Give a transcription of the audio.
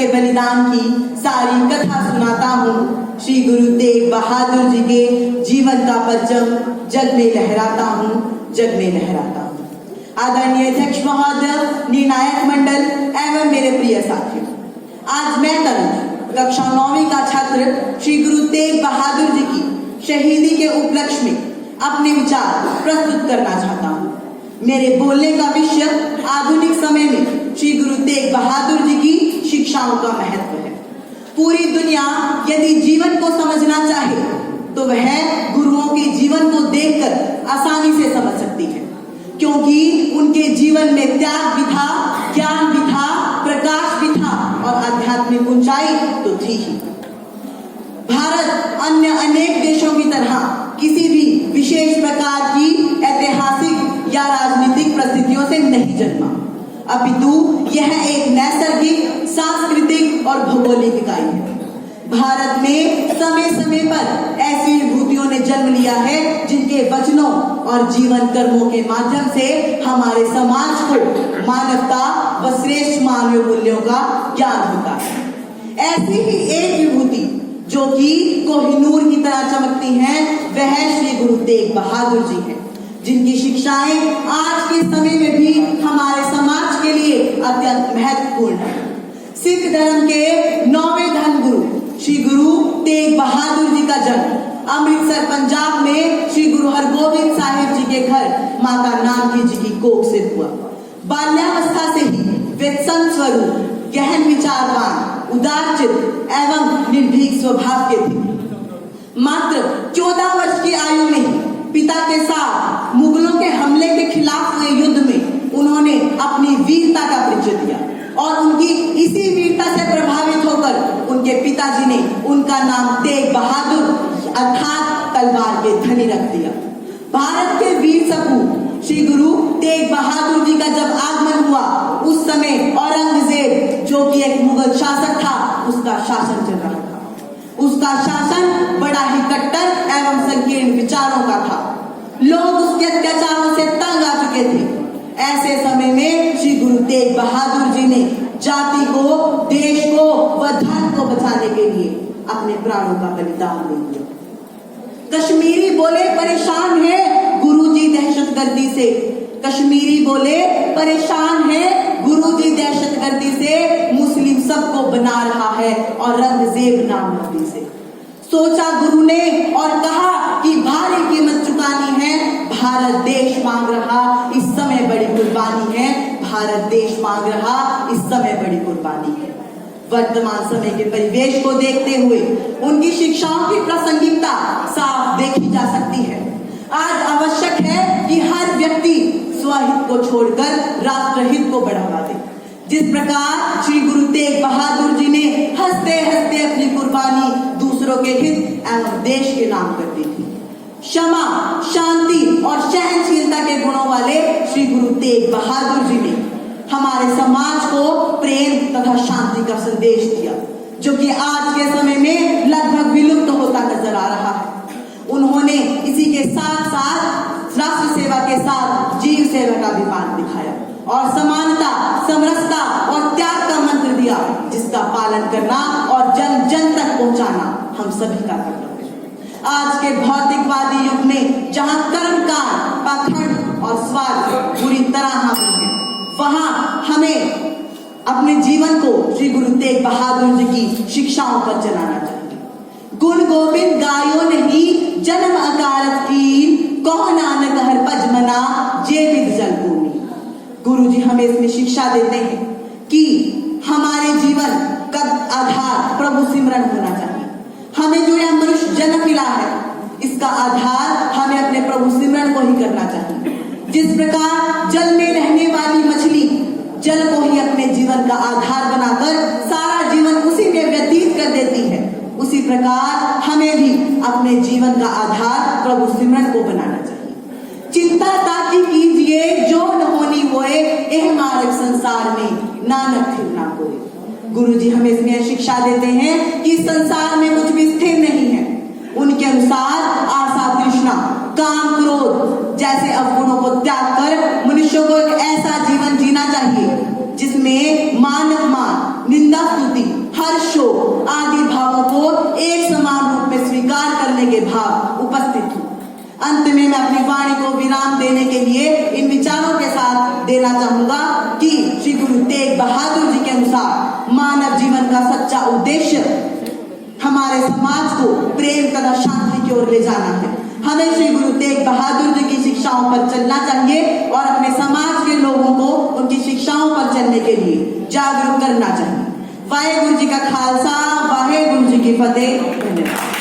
के बलिदान की सारी कथा सुनाता हूँ। श्री गुरु तेग बहादुर जी के जीवन का परचम जग में लहराता हूँ, जग में लहराता हूँ। आदरणीय अध्यक्ष महोदय, निर्णायक मंडल एवं मेरे प्रिय साथियों, आज मैं कक्षा 9वीं का छात्र श्री गुरु तेग बहादुर जी की शहीदी के उपलक्ष्य में अपने विचार प्रस्तुत करना चाहता हूँ। मेरे बोलने का विषय आधुनिक समय में श्री गुरु तेग बहादुर जी की शिक्षाओं का महत्व है। पूरी दुनिया यदि जीवन को समझना चाहे तो वह गुरुओं के जीवन को देखकर आसानी से समझ सकती है, क्योंकि उनके जीवन में त्याग भी था, ज्ञान भी था, प्रकाश भी था और आध्यात्मिक ऊंचाई तो थी ही। भारत अन्य अनेक देशों की तरह किसी भी विशेष प्रकार की ऐतिहासिक या राजनीतिक परिस्थितियों से नहीं जन्मा, अपितु यह एक नैसर्गिक, सांस्कृतिक और भौगोलिक इकाई है। भारत में समय समय पर ऐसी विभूतियों ने जन्म लिया है जिनके वचनों और जीवन कर्मों के माध्यम से हमारे समाज को मानवता व श्रेष्ठ मानवीय मूल्यों का ज्ञान होता है। ऐसी ही एक विभूति जो कि कोहिनूर की तरह चमकती हैं, वह श्री गुरु तेग बहादुर जी हैं, जिनकी शिक्षाएं आज के समय में भी हमारे समाज के लिए अत्यंत महत्वपूर्ण है। सिख धर्म के 9वें धर्म गुरु श्री गुरु तेग बहादुर जी का जन्म अमृतसर पंजाब में श्री गुरु हरगोबिंद साहिब जी के घर माता नानकी जी की कोख से हुआ। बाल्यावस्था से ही वे संत स्वरूप, गहन विचारवान, उदारचित एवं निर्भीक स्वभाव के थे। मात्र 14 वर्ष की आयु में पिता के साथ मुगलों के हमले के खिलाफ हुए युद्ध में उन्होंने अपनी वीरता का परिचय दिया और उनकी इसी वीरता से प्रभावित होकर उनके पिताजी ने उनका नाम तेग बहादुर अर्थात तलवार के धनी रख दिया। भारत के वीर सपूत श्री गुरु तेग बहादुर जी का जब आगमन हुआ, उस समय औरंगजेब जो कि एक मुगल शासक था, उसका शासन चल रहा था। उसका शासन बड़ा ही कट्टर एवं संकीर्ण विचारों का था। लोग उसके अत्याचारों से तंग आ चुके थे। ऐसे समय में श्री गुरु तेग बहादुर जी ने जाति को, देश को व धर्म को बचाने के लिए अपने प्राणों का बलिदान दे दिया। कश्मीरी बोले परेशान है गुरुजी दहशतगर्दी से, कश्मीरी बोले परेशान है गुरुजी दहशतगर्दी से, मुस्लिम सबको बना रहा है औरंगजेब नाम नबी से। सोचा गुरु ने और कहा कि भारी कीमत चुकानी है, भारत देश मांग रहा इस समय बड़ी कुर्बानी है, भारत देश मांग रहा इस समय बड़ी कुर्बानी है। वर्तमान समय के परिवेश को देखते हुए उनकी शिक्षाओं की प्रासंगिकता साफ देखी जा सकती है। आज आवश्यक है कि हर व्यक्ति स्वहित को छोड़कर राष्ट्रहित को बढ़ावा दे। जिस प्रकार श्री गुरु तेग बहादुर जी ने हंसते हंसते अपनी कुर्बानी दूसरों के हित एवं देश के नाम कर दी थी। क्षमा, शांति और सहनशीलता के गुणों वाले श्री गुरु तेग बहादुर जी ने हमारे समाज को प्रेम तथा शांति का संदेश दिया, जो कि आज के समय में लगभग विलुप्त होता नजर आ रहा है। उन्होंने इसी के साथ साथ राष्ट्र सेवा के साथ जीव सेवा का भी पाठ दिखाया और समानता, समरसता और त्याग का मंत्र दिया, जिसका पालन करना और जन जन तक पहुंचाना हम सभी का कर्तव्य है। आज के भौतिकवादी युग में जहां कर्मकांड, पाखंड और स्वार्थ बुरी तरह हावी है, वहां हमें अपने जीवन को श्री गुरु तेग बहादुर जी की शिक्षाओं पर चलाना चाहिए। गुण गोविंद गायो नहीं जन्म अकारत कीन, कहो नानक हर पज मना जे विद जल भूमि। गुरु जी हमें इसमें शिक्षा देते हैं कि हमारे जीवन का आधार प्रभु सिमरन होना चाहिए। हमें जो यह मनुष्य जन्म मिला है, इसका आधार हमें अपने प्रभु सिमरन को ही करना चाहिए। जिस प्रकार जल में रहने वाली मछली जल को ही अपने जीवन का आधार बनाकर सारा जीवन उसी में व्यतीत कर देती है, उसी प्रकार हमें भी अपने जीवन का आधार प्रभु सिमरन को बनाना चाहिए। चिंता ताकि कीजिए जो न होनी होए, एह मार्ग संसार में नानक फिर ना कोई। गुरु जी हमें इसमें शिक्षा देते हैं कि संसार में कुछ भी स्थिर नहीं है। उनके अनुसार आशा, तृष्णा, काम, क्रोध जैसे अवगुणों को त्याग कर मनुष्य को एक ऐसा जीवन जीना चाहिए जिसमें मान अपमान, निंदा स्तुति अपनी वाणी को विराम देने के लिए इन विचारों के साथ देना चाहूंगा कि श्री गुरु तेग बहादुर जी के अनुसार मानव जीवन का सच्चा उद्देश्य हमारे समाज को प्रेम तथा शांति की ओर ले जाना है। हमें श्री गुरु तेग बहादुर जी की शिक्षाओं पर चलना चाहिए और अपने समाज के लोगों को उनकी शिक्षाओं पर चलने के लिए जागरूक करना चाहिए। वाहे गुरु जी का खालसा, वाहे गुरु जी की फतेह। धन्यवाद।